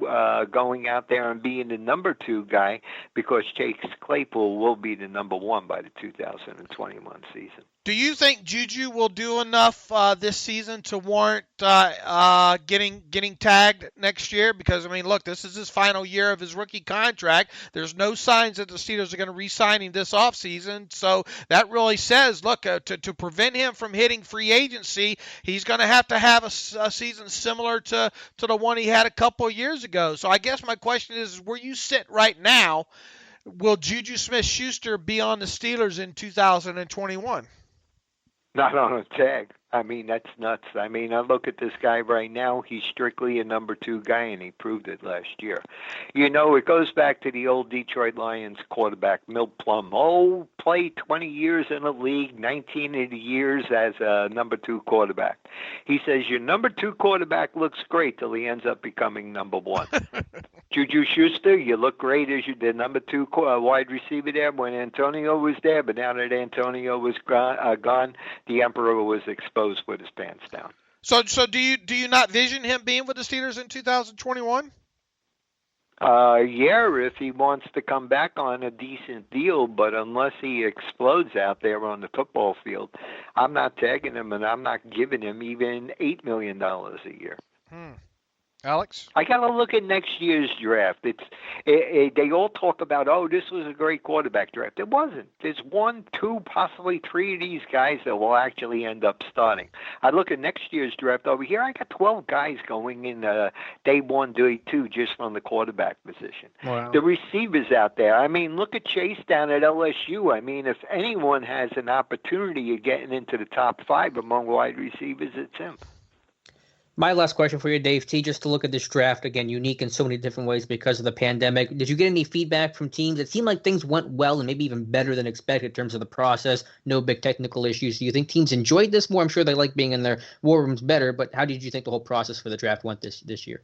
going out there and being the number 2 guy because Chase Claypool will be the number 1 by the 2021 season. Do you think Juju will do enough this season to warrant getting tagged next year? Because, I mean, look, this is his final year of his rookie contract. There's no signs that the Steelers are going to re-sign him this offseason. So that really says, look, to prevent him from hitting free agency, he's going to have a season similar to the one he had a couple of years ago. So I guess my question is, where you sit right now, will Juju Smith-Schuster be on the Steelers in 2021? Not on a tag. I mean, that's nuts. I mean, I look at this guy right now. He's strictly a number 2 guy, and he proved it last year. You know, it goes back to the old Detroit Lions quarterback, Milt Plum. Oh, played 20 years in the league, 19 of the years as a number 2 quarterback. He says, your number 2 quarterback looks great till he ends up becoming number 1. Juju Schuster, you look great as the number 2 wide receiver there when Antonio was there, but now that Antonio was gone, the Emperor was exposed with his pants down. So do you not vision him being with the Steelers in 2021? Yeah, if he wants to come back on a decent deal, but unless he explodes out there on the football field, I'm not tagging him, and I'm not giving him even $8 million a year. Alex? I got to look at next year's draft. They all talk about, oh, this was a great quarterback draft. It wasn't. There's 1, 2, possibly 3 of these guys that will actually end up starting. I look at next year's draft over here. I got 12 guys going in day 1, day 2, just from the quarterback position. Wow. The receivers out there. I mean, look at Chase down at LSU. I mean, if anyone has an opportunity of getting into the top 5 among wide receivers, it's him. My last question for you, Dave T., just to look at this draft, again, unique in so many different ways because of the pandemic. Did you get any feedback from teams? It seemed like things went well and maybe even better than expected in terms of the process, no big technical issues. Do you think teams enjoyed this more? I'm sure they like being in their war rooms better, but how did you think the whole process for the draft went this year?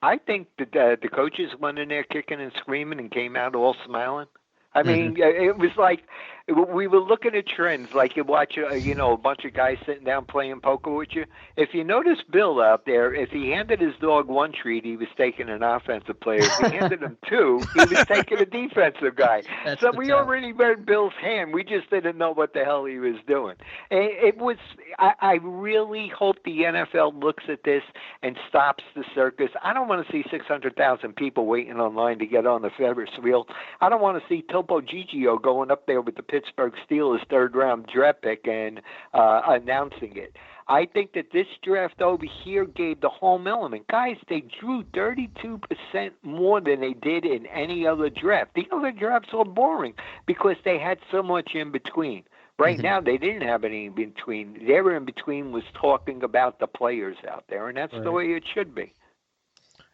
I think that the coaches went in there kicking and screaming and came out all smiling. I mean, it was like we were looking at trends, like you watch, a bunch of guys sitting down playing poker with you. If you notice Bill out there, if he handed his dog 1 treat, he was taking an offensive player. If he handed him 2, he was taking a defensive guy. So we already read Bill's hand. We just didn't know what the hell he was doing. It was. I really hope the NFL looks at this and stops the circus. I don't want to see 600,000 people waiting online to get on the Ferris wheel. I don't want to see Topo Gigio going up there with the Pittsburgh Steelers 3rd-round draft pick and announcing it. I think that this draft over here gave the home element. Guys, they drew 32% more than they did in any other draft. The other drafts were boring because they had so much in between. Right now, they didn't have any in between. Their in between was talking about the players out there, and that's the way it should be.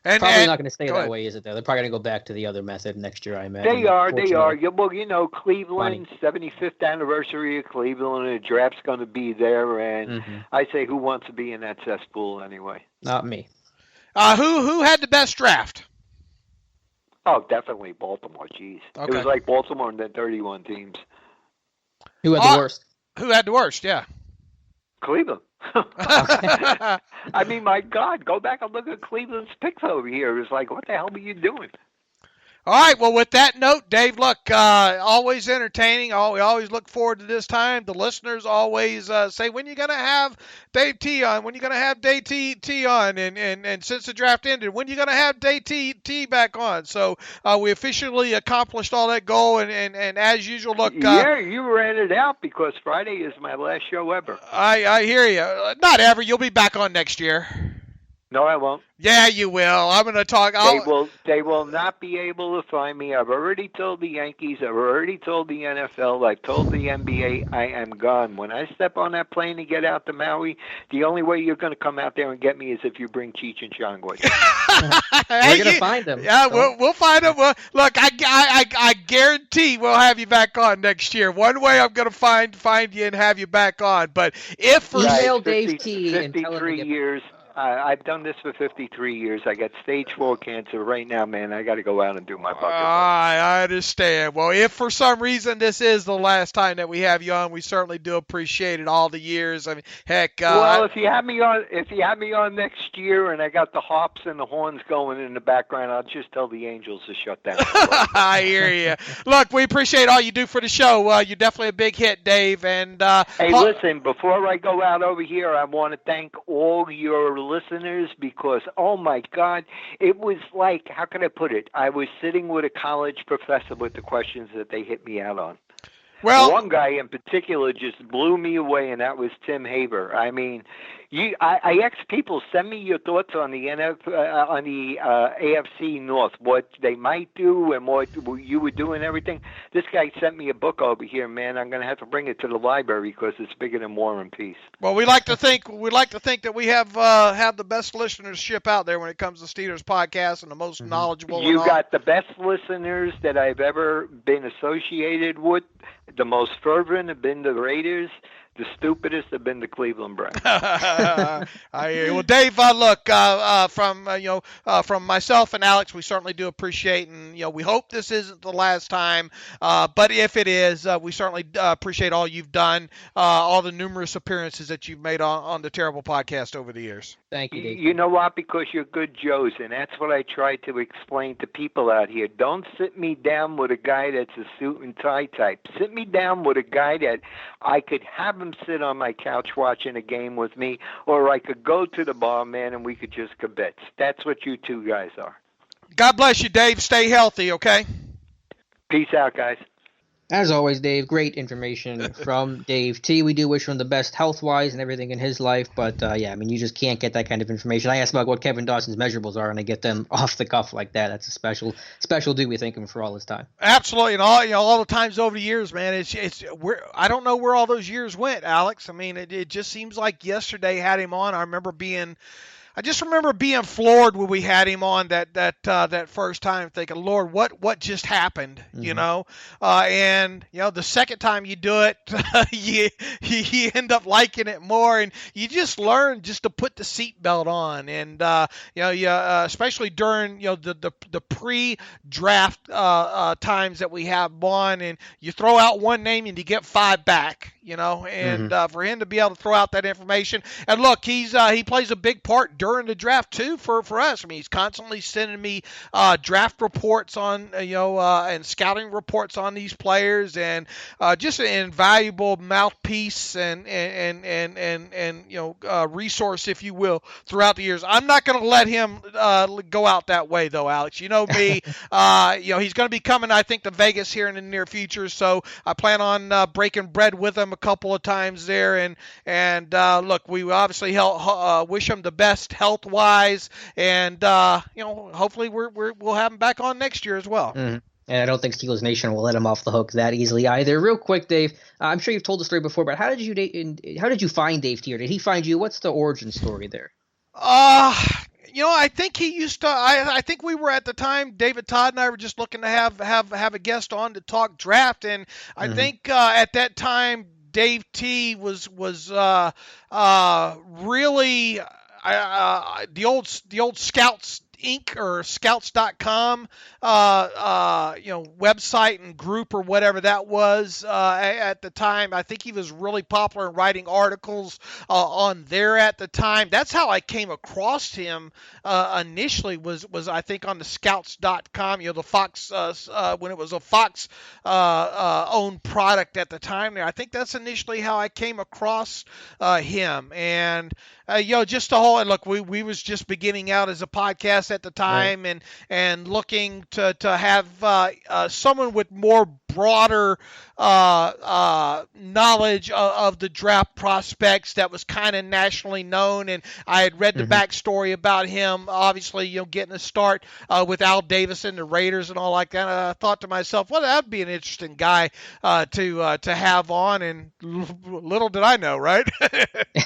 Probably not going to stay that way, is it, though? They're probably going to go back to the other method next year, I imagine. They are. Well, Cleveland, 75th anniversary of Cleveland, and the draft's going to be there, and I say, who wants to be in that cesspool anyway? Not me. Who had the best draft? Oh, definitely Baltimore. Jeez. Okay. It was like Baltimore and then 31 teams. Who had the worst? Who had the worst, yeah. Cleveland. I mean, my God, go back and look at Cleveland's picks over here. It's like, what the hell are you doing? All right, well, with that note, Dave, look, always entertaining. We always look forward to this time. The listeners always say, when you going to have Dave T on? When you going to have Dave T on? And since the draft ended, when you going to have Dave T back on? So we officially accomplished all that goal, and as usual, look. Yeah, you ran it out because Friday is my last show ever. I hear you. Not ever. You'll be back on next year. No, I won't. Yeah, you will. I'm going to talk. They will not be able to find me. I've already told the Yankees. I've already told the NFL. I've told the NBA I am gone. When I step on that plane to get out to Maui, the only way you're going to come out there and get me is if you bring Cheech and Chong with you. We're going to find them. Yeah, we'll find them. Look, I guarantee we'll have you back on next year. One way I'm going to find you and have you back on. But if for email Dave T and tell him 53 years. I've done this for 53 years. I got stage 4 cancer right now, man. I got to go out and do my bucket list. I understand. Well, if for some reason this is the last time that we have you on, we certainly do appreciate it all the years. I mean, heck. Well, if you have me on next year, and I got the hops and the horns going in the background, I'll just tell the Angels to shut down. I hear you. Look, we appreciate all you do for the show. You're definitely a big hit, Dave. And hey, listen, before I go out over here, I want to thank all your listeners because, oh my God, it was like, how can I put it? I was sitting with a college professor with the questions that they hit me out on. Well, one guy in particular just blew me away, and that was Tim Haber. I mean, I asked people, send me your thoughts on the AFC North, what they might do and what you would do and everything. This guy sent me a book over here, man. I'm going to have to bring it to the library because it's bigger than War and Peace. Well, we like to think that we have the best listenership out there when it comes to Steelers podcasts and the most knowledgeable. You got the best listeners that I've ever been associated with. The most fervent have been the Raiders. The stupidest have been the Cleveland Browns. I hear you. Well, Dave, look, from myself and Alex, we certainly do appreciate, and we hope this isn't the last time. But if it is, we certainly appreciate all you've done, all the numerous appearances that you've made on the Terrible Podcast over the years. Thank you, Dave. You know what? Because you're good Joes, and that's what I try to explain to people out here. Don't sit me down with a guy that's a suit and tie type. Sit me down with a guy that I could have him sit on my couch watching a game with me, or I could go to the bar, man, and we could just kibitz. That's what you two guys are. God bless you, Dave. Stay healthy, okay? Peace out, guys. As always, Dave, great information from Dave T. We do wish him the best health-wise and everything in his life, but you just can't get that kind of information. I asked about what Kevin Dawson's measurables are, and I get them off the cuff like that. That's a special dude. We thank him for all his time. Absolutely, and all the times over the years, man. I don't know where all those years went, Alex. I mean, it just seems like yesterday had him on. I just remember being floored when we had him on that first time, thinking, Lord, what just happened? And the second time you do it, you end up liking it more, and you just learn just to put the seatbelt on, and especially during the pre-draft times that we have on, and you throw out one name and you get 5 back. For him to be able to throw out that information, and look, he plays a big part during the draft too for us. I mean, he's constantly sending me draft reports on and scouting reports on these players, and just an invaluable mouthpiece and resource, if you will, throughout the years. I'm not going to let him go out that way, though, Alex. You know me. He's going to be coming, I think, to Vegas here in the near future, so I plan on breaking bread with him a couple of times there, and look, we obviously wish him the best health-wise, and hopefully we'll have him back on next year as well. Mm-hmm. And I don't think Steelers Nation will let him off the hook that easily either. Real quick, Dave, I'm sure you've told the story before, but how did you find Dave T, or did he find you? What's the origin story there? I think he used to. I think we were at the time. David Todd and I were just looking to have a guest on to talk draft, and I think at that time Dave T was really the old Scouts Inc. or Scouts.com, website and group or whatever that was at the time. I think he was really popular in writing articles on there at the time. That's how I came across him initially. Was I think on the Scouts.com, the Fox when it was a Fox owned product at the time there. I think that's initially how I came across him, and just the whole, and look, we was just beginning out as a podcast at the time, right, and looking to have someone with more broader knowledge of the draft prospects that was kind of nationally known. And I had read the backstory about him, obviously, getting a start with Al Davis and the Raiders and all like that. I thought to myself, well, that'd be an interesting guy to have on, and little did I know, right?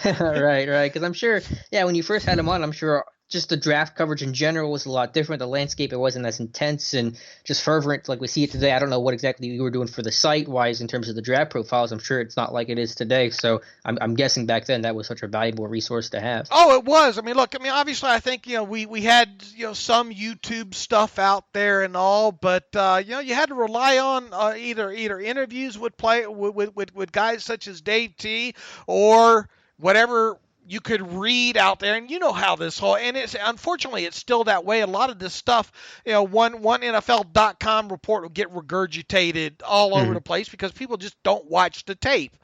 Right. Because I'm sure, when you first had him on, I'm sure just the draft coverage in general was a lot different. The landscape, it wasn't as intense and just fervent like we see it today. I don't know what exactly you were doing for the site-wise in terms of the draft profiles. I'm sure it's not like it is today. So I'm guessing back then that was such a valuable resource to have. Oh, it was. Obviously, I think, we had, some YouTube stuff out there and all, but, you had to rely on either interviews with guys such as Dave T or whatever you could read out there, and how this whole, and it's unfortunately it's still that way. A lot of this stuff, one NFL.com report will get regurgitated all over the place because people just don't watch the tape,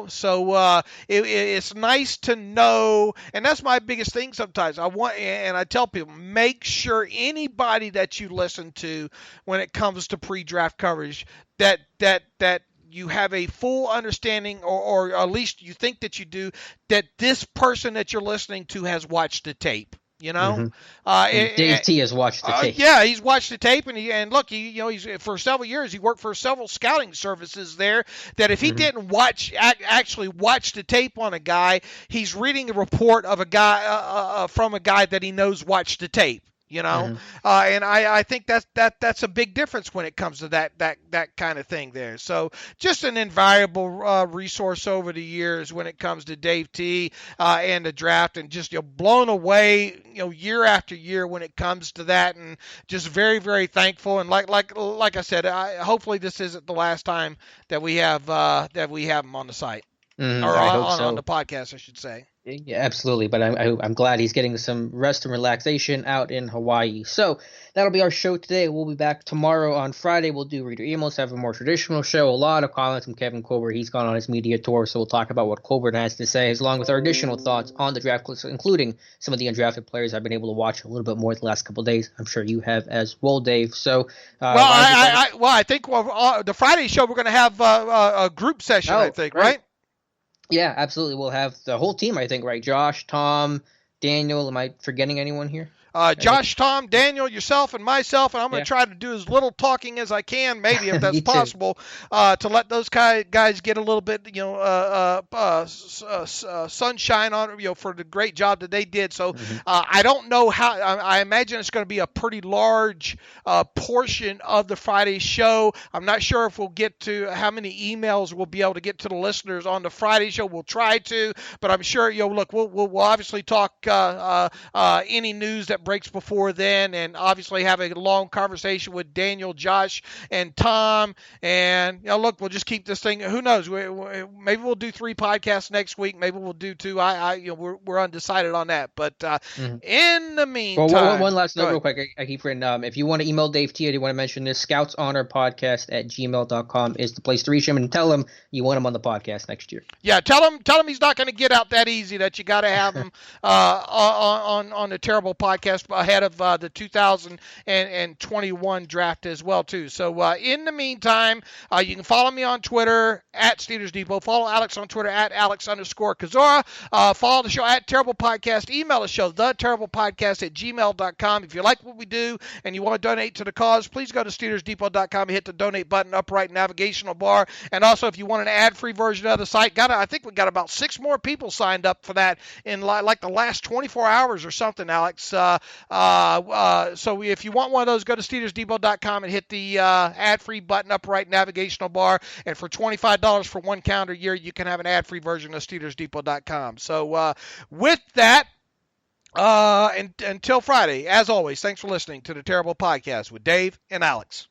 So it's nice to know, and that's my biggest thing. Sometimes I tell people, make sure anybody that you listen to when it comes to pre-draft coverage that you have a full understanding, or at least you think that you do, that this person that you're listening to has watched the tape. Dave T has watched the tape. Yeah, he's watched the tape, and look, he's for several years he worked for several scouting services there. That if he didn't actually watch the tape on a guy, he's reading a report of a guy from a guy that he knows watched the tape. And I think that's a big difference when it comes to that kind of thing there. So just an invaluable resource over the years when it comes to Dave T and the draft, and just blown away year after year when it comes to that, and just very, very thankful. And like I said, hopefully this isn't the last time that we have him on the site or on the podcast, I should say. Yeah, absolutely. But I'm glad he's getting some rest and relaxation out in Hawaii. So that'll be our show today. We'll be back tomorrow on Friday. We'll do reader emails, have a more traditional show. A lot of comments from Kevin Colbert. He's gone on his media tour, so we'll talk about what Colbert has to say, along with our additional thoughts on the draft, including some of the undrafted players I've been able to watch a little bit more the last couple of days. I'm sure you have as well, Dave. So, I think the Friday show we're going to have a group session. I think, right? Yeah, absolutely. We'll have the whole team, I think, right? Josh, Tom, Daniel. Am I forgetting anyone here? Josh, Tom, Daniel, yourself, and myself, and I'm going to try to do as little talking as I can, maybe if that's possible, to let those guys get a little bit, sunshine on, for the great job that they did. So I don't know how. I imagine it's going to be a pretty large portion of the Friday show. I'm not sure if we'll get to how many emails we'll be able to get to the listeners on the Friday show. We'll try to, but I'm sure, look, we'll obviously talk any news that breaks before then, and obviously have a long conversation with Daniel, Josh, and Tom. And look, we'll just keep this thing. Who knows? Maybe we'll do 3 podcasts next week. Maybe we'll do 2. We're undecided on that. But in the meantime, well, one last note, real quick. I keep forgetting. If you want to email Dave T, or you want to mention this, scoutshonor.podcast@gmail.com is the place to reach him, and tell him you want him on the podcast next year. Yeah, tell him he's not going to get out that easy. That you got to have him on the Terrible Podcast ahead of the 2021 draft as well too. So in the meantime, you can follow me on Twitter at Steelers Depot. Follow Alex on Twitter at Alex_Kozora. Follow the show at Terrible Podcast. Email the show, theterriblepodcast@gmail.com. If you like what we do and you want to donate to the cause, please go to SteelersDepot.com and hit the donate button up right navigational bar. And also, if you want an ad-free version of the site, I think we got about 6 more people signed up for that in like the last 24 hours or something, Alex. So if you want one of those, go to SteelersDepot.com and hit the ad-free button up right navigational bar. And for $25 for 1 calendar year, you can have an ad-free version of SteelersDepot.com. So with that, until Friday, as always, thanks for listening to the Terrible Podcast with Dave and Alex.